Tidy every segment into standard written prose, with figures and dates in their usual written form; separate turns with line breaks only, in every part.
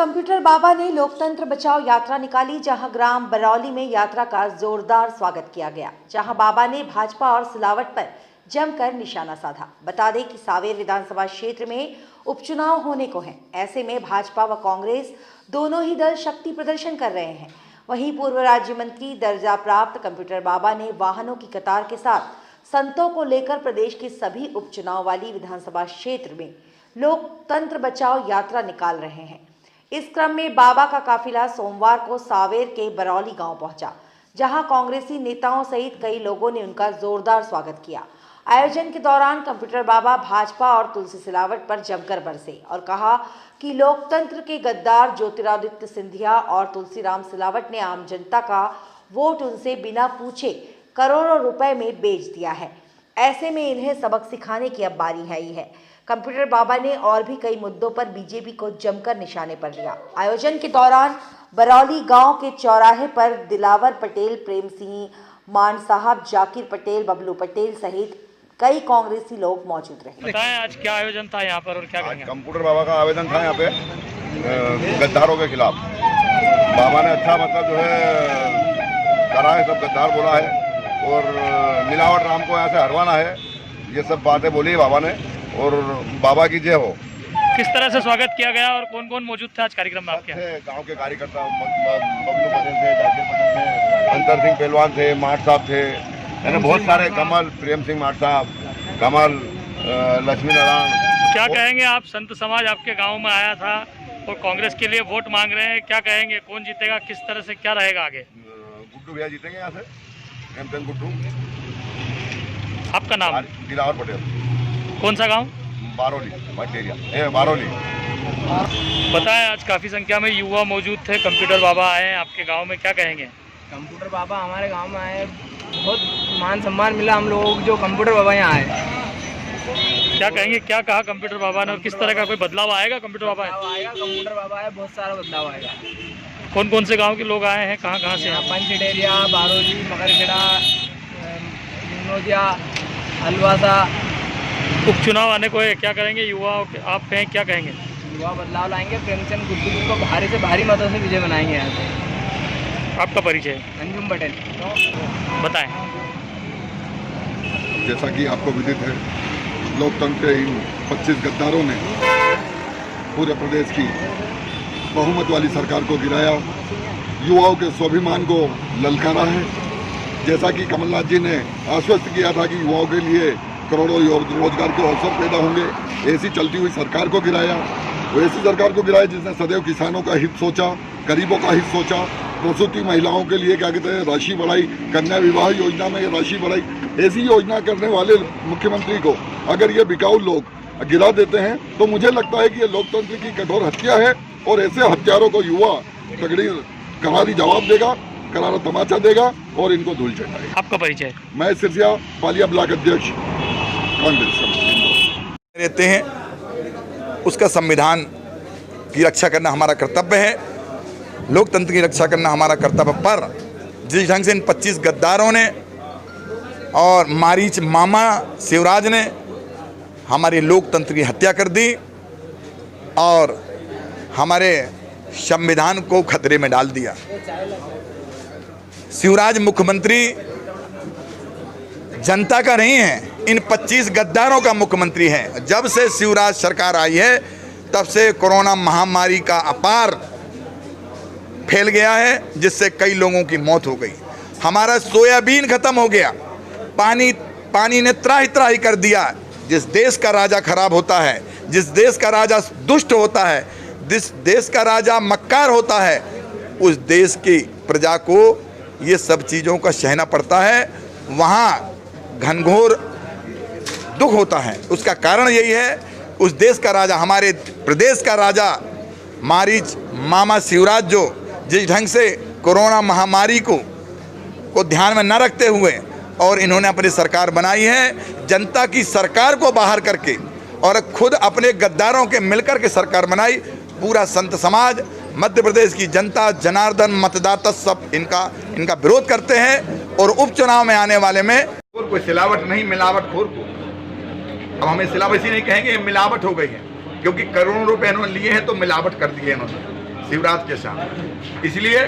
Computer बाबा ने लोकतंत्र बचाओ यात्रा निकाली, जहां ग्राम बरौली में यात्रा का जोरदार स्वागत किया गया, जहां बाबा ने भाजपा और सिलावट पर जमकर निशाना साधा। बता दें कि सांवेर विधानसभा क्षेत्र में उपचुनाव होने को हैं। ऐसे में भाजपा व कांग्रेस दोनों ही दल शक्ति प्रदर्शन कर रहे हैं। वहीं पूर्व राज्य मंत्री दर्जा प्राप्त कंप्यूटर बाबा ने वाहनों की कतार के साथ संतों को लेकर प्रदेश के सभी उपचुनाव वाली विधानसभा क्षेत्र में लोकतंत्र बचाओ यात्रा निकाल रहे हैं। इस क्रम में बाबा का काफिला सोमवार को सांवेर के बरौली गांव पहुंचा, जहां कांग्रेसी नेताओं सहित कई लोगों ने उनका जोरदार स्वागत किया। आयोजन के दौरान कंप्यूटर बाबा भाजपा और तुलसी सिलावट पर जमकर बरसे और कहा कि लोकतंत्र के गद्दार ज्योतिरादित्य सिंधिया और तुलसीराम सिलावट ने आम जनता का वोट उनसे बिना पूछे करोड़ों रुपए में बेच दिया है। ऐसे में इन्हें सबक सिखाने की अब बारी है ही है। कंप्यूटर बाबा ने और भी कई मुद्दों पर बीजेपी को जमकर निशाने पर लिया। आयोजन के दौरान बरौली गांव के चौराहे पर दिलावर पटेल, प्रेम सिंह मान साहब, जाकिर पटेल, बबलू पटेल सहित कई कांग्रेसी लोग मौजूद रहे।
बताएं आज क्या आयोजन था यहाँ पर और क्या करेंगे?
कंप्यूटर बाबा का आवेदन था यहाँ पे गद्दारों के खिलाफ। बाबा ने अच्छा मतलब जो है करा है, सब गद्दार बोला है और मिलावट राम को यहाँ से हरवाना है, ये सब बातें बोली बाबा ने। और बाबा की जय हो।
किस तरह से स्वागत किया गया और कौन कौन मौजूद था आज कार्यक्रम में आपके?
गांव के कार्यकर्ता बबलू पटेल थे, जाकिर पटेल थे, अंतर सिंह पहलवान थे, माठ साहब थे, यानी बहुत सारे, कमल, प्रेम सिंह माठ साहब, कमल, लक्ष्मी नारायण।
क्या कहेंगे आप? संत समाज आपके गाँव में आया था और कांग्रेस के लिए वोट मांग रहे हैं, क्या कहेंगे? कौन जीतेगा? किस तरह से क्या रहेगा आगे?
गुड्डू भैया जीतेंगे यहाँ से, प्रेमचंद गुड्डू।
आपका नाम?
दिलावर पटेल।
कौन सा गांव?
बारोली। बारोली।
बताएं आज काफ़ी संख्या में युवा मौजूद थे, कंप्यूटर बाबा आए हैं आपके गांव में, क्या कहेंगे?
कंप्यूटर बाबा हमारे गांव में आए, बहुत मान सम्मान मिला हम लोगों को जो कंप्यूटर बाबा यहाँ आए।
क्या कहेंगे, क्या कहा कंप्यूटर बाबा ने और किस तरह का कोई बदलाव आएगा? कंप्यूटर बाबा
आएगा, कंप्यूटर बाबा आए, बहुत सारा बदलाव आएगा।
कौन कौन से गाँव के लोग आए हैं, कहाँ कहाँ से?
यहाँ पंचडेरिया, बारोली, मकरखेड़ा, नोदिया, हलवासा।
उपचुनाव आने को है, क्या करेंगे युवा? आप कहें, क्या कहेंगे?
युवा बदलाव लाएंगे, प्रेमचंद गुड्डू को भारी से भारी मतों से विजय बनाएंगे यहाँ से।
आपका परिचय?
अंजुम पटेल।
बताएं।
जैसा कि आपको विदित है, लोकतंत्र के इन 25 गद्दारों ने पूरे प्रदेश की बहुमत वाली सरकार को गिराया, युवाओं के स्वाभिमान को ललकारा है। जैसा कि कमलनाथ जी ने आश्वस्त किया था कि युवाओं के लिए करोड़ों रोजगार के अवसर पैदा होंगे, ऐसी चलती हुई सरकार को गिराया। ऐसी सरकार को गिराया जिसने सदैव किसानों का हित सोचा, गरीबों का हित सोचा, प्रसूति महिलाओं के लिए क्या कहते हैं राशि बढ़ाई, कन्या विवाह योजना में राशि बढ़ाई। ऐसी योजना करने वाले मुख्यमंत्री को अगर ये बिकाऊ लोग गिरा देते हैं तो मुझे लगता है कि ये लोकतंत्र की कठोर हत्या है और ऐसे हत्यारों को युवा तगड़ी करारी जवाब देगा, करारा तमाचा देगा और इनको धूल चटाएगा।
आपका परिचय?
मैं सिरसिया पालिया ब्लॉक अध्यक्ष कांग्रेस
रहते हैं, उसका संविधान की रक्षा करना हमारा कर्तव्य है, लोकतंत्र की रक्षा करना हमारा कर्तव्य। पर जिस ढंग से इन 25 गद्दारों ने और मारीच मामा शिवराज ने हमारे लोकतंत्र की हत्या कर दी और हमारे संविधान को खतरे में डाल दिया। शिवराज मुख्यमंत्री जनता का नहीं है, इन 25 गद्दारों का मुख्यमंत्री है। जब से शिवराज सरकार आई है तब से कोरोना महामारी का अपार फैल गया है, जिससे कई लोगों की मौत हो गई। हमारा सोयाबीन खत्म हो गया, पानी ने त्राही त्राही कर दिया। जिस देश का राजा खराब होता है, जिस देश का राजा दुष्ट होता है, जिस देश का राजा मक्कार होता है, उस देश की प्रजा को ये सब चीज़ों का सहना पड़ता है। वहाँ घनघोर दुख होता है। उसका कारण यही है, उस देश का राजा, हमारे प्रदेश का राजा मारीच मामा शिवराज जो जिस ढंग से कोरोना महामारी को ध्यान में न रखते हुए और इन्होंने अपनी सरकार बनाई है, जनता की सरकार को बाहर करके और खुद अपने गद्दारों के मिलकर के सरकार बनाई। पूरा संत समाज, मध्य प्रदेश की जनता, जनार्दन, मतदाता सब इनका विरोध करते हैं और उपचुनाव में आने वाले में
कोई सिलावट नहीं, मिलावट खोर को। अब हमें सिलावट इसी नहीं कहेंगे, मिलावट हो गई है, क्योंकि करोड़ों रुपए इन्होंने लिए हैं तो मिलावट कर दी है इन्होंने।
शिवराज के साथ। इसलिए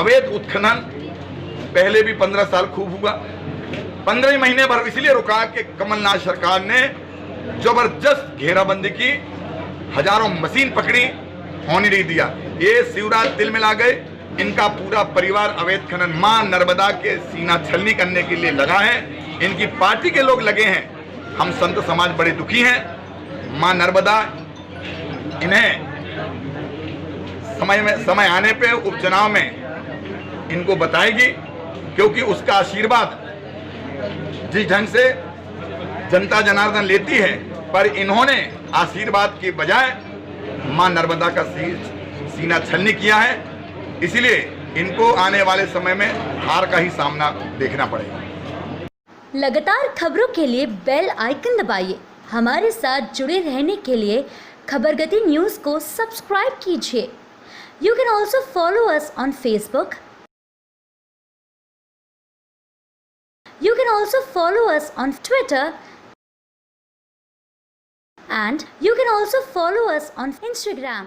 अवैध उत्खनन पहले भी 15 साल खूब हुआ, 15 महीने भर इसलिए रुका कि कमलनाथ सरकार ने जबरदस्त घेराबंदी की, हजारों मशीन पकड़ी, होने नहीं दिया। ये शिवराज दिल में ला गए, इनका पूरा परिवार अवैध खनन मां नर्मदा के सीना छलनी करने के लिए लगा है, इनकी पार्टी के लोग लगे हैं। हम संत समाज बड़े दुखी हैं। मां नर्मदा इन्हें समय आने पे उपचुनाव में इनको बताएगी, क्योंकि उसका आशीर्वाद जिस ढंग से जनता जनार्दन लेती है, पर इन्होंने आशीर्वाद के बजाय मां नर्मदा का सीना छलनी किया है। इसलिए इनको आने वाले समय में हार का ही सामना देखना पड़ेगा।
लगातार खबरों के लिए बेल आइकन दबाइए। हमारे साथ जुड़े रहने के लिए खबरगति न्यूज़ को सब्सक्राइब कीजिए। You can also follow us on Facebook. You can also follow us on Twitter, and you can also follow us on Instagram.